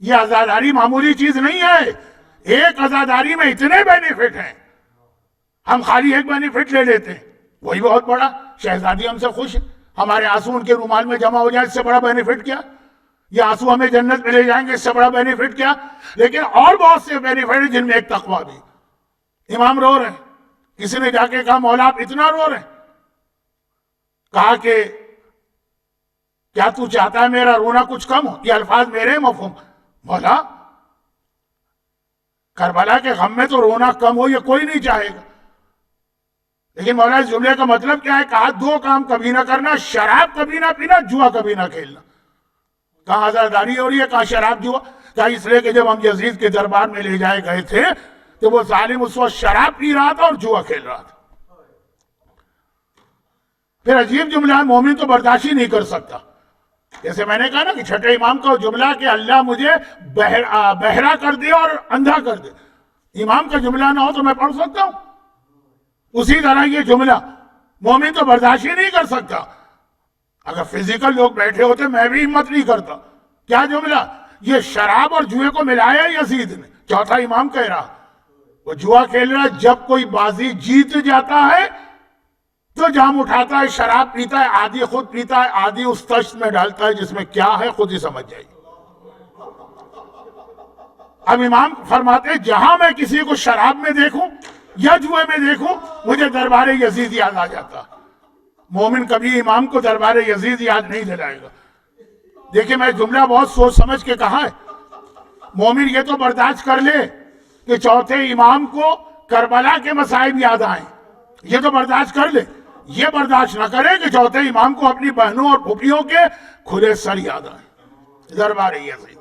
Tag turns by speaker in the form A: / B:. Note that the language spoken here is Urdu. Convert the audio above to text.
A: یہ عزاداری معمولی چیز نہیں ہے. ایک عزاداری میں اتنے بینیفٹ ہیں, ہم خالی ایک بینیفٹ لے لیتے ہیں, وہی بہت بڑا. شہزادی ہم سے خوش ہے, ہمارے آنسو ان کے رومال میں جمع ہو جائیں, اس سے بڑا بینیفٹ کیا؟ یہ آنسو ہمیں جنت میں لے جائیں گے, اس سے بڑا بینیفٹ کیا؟ لیکن اور بہت سے بینیفٹ ہیں جن میں ایک تقویٰ بھی. امام رو رہے ہیں, کسی نے جا کے کہا مولا آپ اتنا رو رہے ہیں؟ کہا کہ کیا تو چاہتا ہے میرا رونا کچھ کم ہو؟ یہ الفاظ میرے مفہوم. مولا کربلا کے غم میں تو رونا کم ہو یہ کوئی نہیں چاہے گا, لیکن مولا اس جملے کا مطلب کیا ہے؟ کہا دو کام کبھی نہ کرنا, شراب کبھی نہ پینا, جوا کبھی نہ کھیلنا. کہاں عزاداری ہو رہی ہے, کہاں شراب جوا؟ کہا اس لیے کہ جب ہم یزید کے دربار میں لے جائے گئے تھے تو وہ ظالم اس وقت شراب پی رہا تھا اور جوا کھیل رہا تھا. پھر عجیب جملہ ہے, مومن تو برداشت ہی نہیں کر سکتا. جیسے میں نے کہا نا کہ چھٹے امام کا جملہ کہ اللہ مجھے بہرا کر دے اور اندھا کر دے, امام کا جملہ نہ ہو تو میں پڑھ سکتا ہوں؟ اسی طرح یہ جملہ مومن تو برداشت ہی نہیں کر سکتا. اگر فزیکل لوگ بیٹھے ہوتے میں بھی ہمت نہیں کرتا. کیا جملہ؟ یہ شراب اور جوئے کو ملایا یزید نے. چوتھا امام کہہ رہا وہ جوا کھیل رہا, جب کوئی بازی جیت جاتا ہے تو جام اٹھاتا ہے, شراب پیتا ہے, آدھی خود پیتا ہے, آدھی اس تشت میں ڈالتا ہے جس میں کیا ہے خود ہی سمجھ جائیے. اب امام فرماتے ہیں جہاں میں کسی کو شراب میں دیکھوں یا جوئے میں دیکھوں مجھے دربار یزید یاد آ جاتا. مومن کبھی امام کو دربار یزید یاد نہیں دلائے گا. دیکھیں میں جملہ بہت سوچ سمجھ کے کہا ہے. مومن یہ تو برداشت کر لے کہ چوتھے امام کو کربلا کے مصائب یاد آئیں, یہ تو برداشت کر لے. یہ برداشت نہ کرے کہ چوتھے امام کو اپنی بہنوں اور پھوپھیوں کے کھلے سر یاد آئیں. دربار یزید